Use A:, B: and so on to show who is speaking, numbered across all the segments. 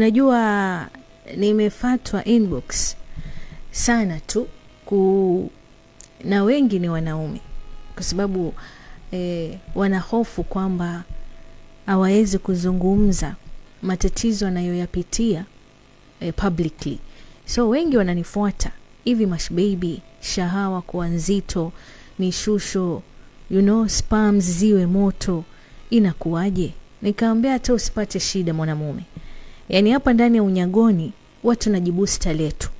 A: Unajua nimefatwa inbox sana tu na wengi ni wanaume, kwa sababu wanahofu kwamba hawawezi kuzungumza matatizo anayoyapitia publicly. So wengi wananifuata hivi, mash baby, shahawa kwa nzito, mishusho, spams ziwe moto, inakuwaje? Nikamwambia hata usipate shida mwanamume. Yaani hapa ndani ya unyagoni watu najibusta letu.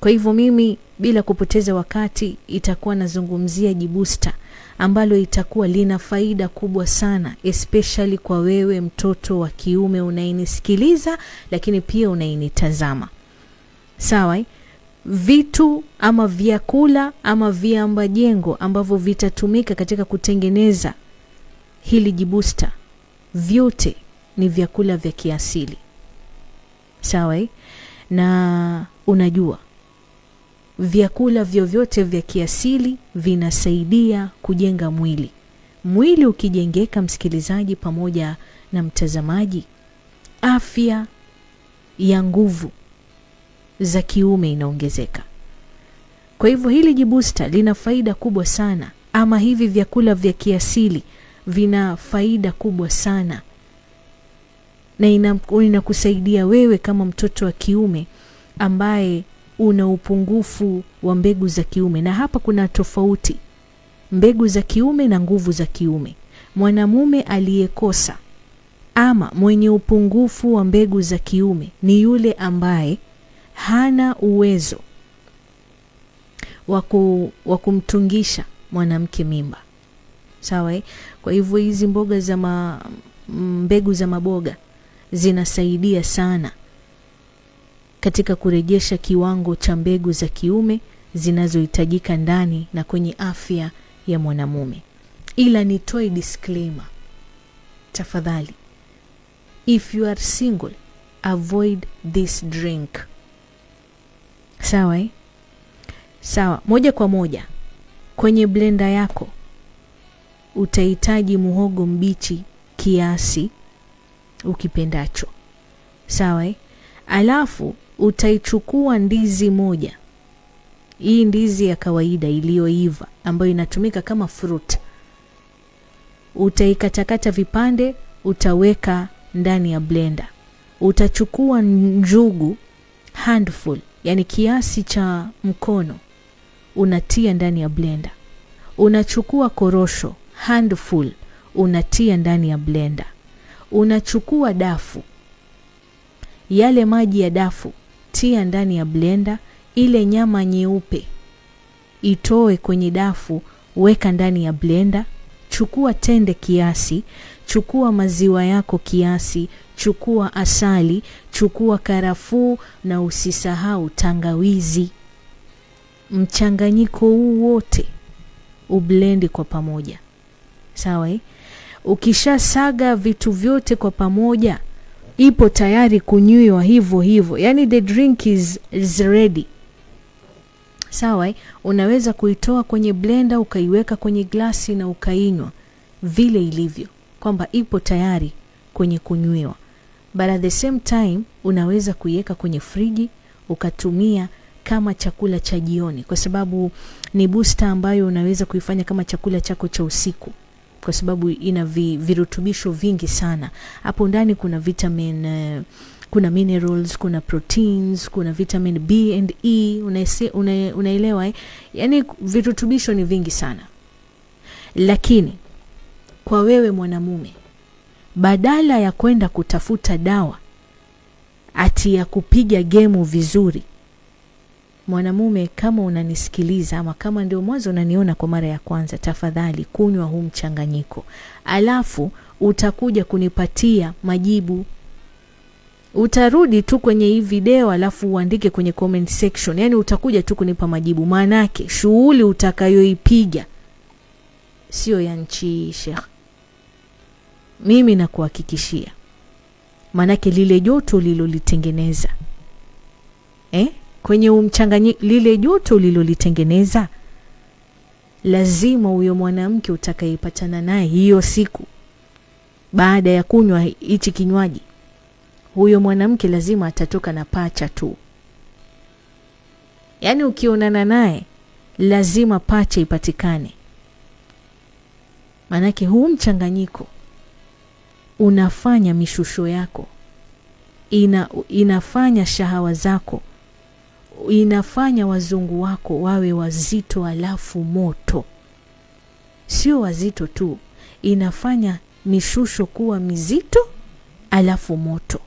A: Kwa hivyo mimi bila kupoteza wakati itakuwa nazungumzia jibusta ambalo itakuwa lina faida kubwa sana, especially kwa wewe mtoto wa kiume unayenisikiliza lakini pia unayenitazama. Sawa? Vitu ama vyakula ama viambajengo ambavyo vitatumika katika kutengeneza hili jibusta, vyote ni vyakula vya kiasili. Sawa? Na unajua vyakula vyovyote vya kiasili vinasaidia kujenga mwili. Mwili ukijengeka, msikilizaji pamoja na mtazamaji, afya ya nguvu za kiume inaongezeka. Kwa hivyo hili jibusta lina faida kubwa sana, ama hivi vyakula vya kiasili vina faida kubwa sana, na inakusaidia wewe kama mtoto wa kiume ambaye una upungufu wa mbegu za kiume. Na hapa kuna tofauti mbegu za kiume na nguvu za kiume. Mwanamume aliyekosa ama mwenye upungufu wa mbegu za kiume ni yule ambaye hana uwezo wa kumtungisha mwanamke mimba. Sawa? Kwa hivyo hizi mboga za mbegu za maboga zinasaidia sana katika kurejesha kiwango cha mbegu za kiume zinazohitajika ndani na kwenye afya ya mwanamume. Ila nitoe disclaimer, tafadhali, if you are single, avoid this drink. Sawa? Sawa, moja kwa moja kwenye blender yako utahitaji muhogo mbichi kiasi ukipendacho. Sawa? Alafu utaichukua ndizi moja. Hii ndizi ya kawaida iliyoiva ambayo inatumika kama fruit. Utaikatakata vipande, utaweka ndani ya blender. Utachukua njugu handful, yani kiasi cha mkono, unatia ndani ya blender. Unachukua korosho handful, unatia ndani ya blender. Unachukua dafu, yale maji ya dafu tia ndani ya blender. Ile nyama nyeupe itoe kwenye dafu, weka ndani ya blender. Chukua tende kiasi, chukua maziwa yako kiasi, chukua asali, chukua karafuu na usisahau tangawizi. Mchanganyiko huu wote ublendi kwa pamoja. Sawa? Ukishasaga vitu vyote kwa pamoja, ipo tayari kunywiwa hivyo hivyo. Yani the drink is ready. Sawa? Unaweza kuitoa kwenye blender ukaiweka kwenye glasi na ukainywa vile ilivyo, kwamba ipo tayari kwenye kunywiwa. But at the same time unaweza kuiweka kwenye friji ukatumia kama chakula cha jioni, kwa sababu ni booster ambayo unaweza kuifanya kama chakula chako cha usiku, kwa sababu ina virutubisho vingi sana. Hapo ndani kuna vitamin, kuna minerals, kuna proteins, kuna vitamin B and E, unaelewa? Yani virutubisho ni vingi sana. Lakini kwa wewe mwanamume, badala ya kwenda kutafuta dawa ati ya kupiga gemu vizuri, mwanamume kama unanisikiliza ama kama ndio mwanzo unaniona kwa mara ya kwanza, tafadhali kunywa huu mchanganyiko. Alafu utakuja kunipatia majibu. Utarudi tu kwenye hii video alafu uandike kwenye comment section. Yani utakuja tu kunipa majibu. Maanake shughuli utakayoipiga sio ya nchi, Sheikh. Mimi nakuhakikishia. Maanake lile joto lilolitengeneza kwenye umchanganyiko, lile joto lilolitengeneza, lazima huyo mwanamke utakayepatana naye hiyo siku baada ya kunywa hichi kinywaji huyo mwanamke lazima atatoka na pacha tu. Yaani ukionana naye lazima pacha ipatikane. Manake huu mchanganyiko unafanya mishusho yako, inafanya shahawa zako, inafanya wazungu wako wawe wazito alafu moto. Sio wazito tu, inafanya mishusho kuwa mizito alafu moto.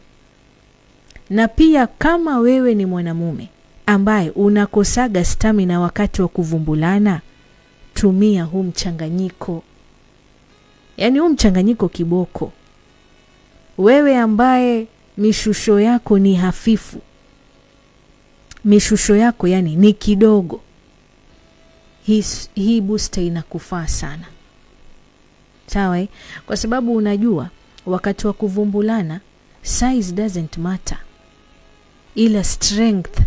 A: Na pia kama wewe ni mwanamume ambaye unakosaga stamina wakati wa kuvumbulana, tumia huu mchanganyiko. Yaani huu mchanganyiko kiboko. Wewe ambaye mishusho yako ni hafifu, mishusho yako yani ni kidogo, hii booster inakufaa sana. Sawa? Kwa sababu unajua wakati wa kuvumbulana size doesn't matter, ila strength.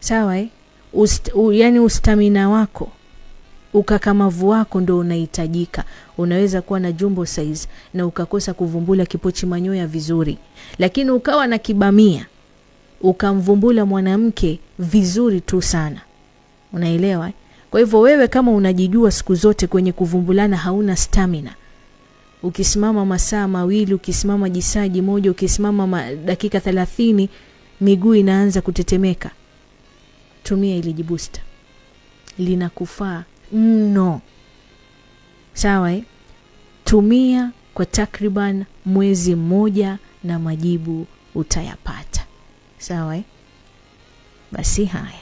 A: Sawa? Yani ustamina wako, ukakamavu wako ndo unahitajika. Unaweza kuwa na jumbo size na ukakosa kuvumbula kipochi manyoya vizuri, lakini ukawa na kibamia ukamvumbula mwanamke vizuri tu sana. Unaelewa? Kwa hivyo wewe kama unajijua siku zote kwenye kuvumbulana hauna stamina, ukisimama masaa mawili, ukisimama jisaji moja, ukisimama dakika 30 miguu inaanza kutetemeka, tumia ili jibusta. Linakufaa mno. Sawa? Tumia kwa takriban mwezi mmoja na majibu utayapata. Sawa? Basi haya.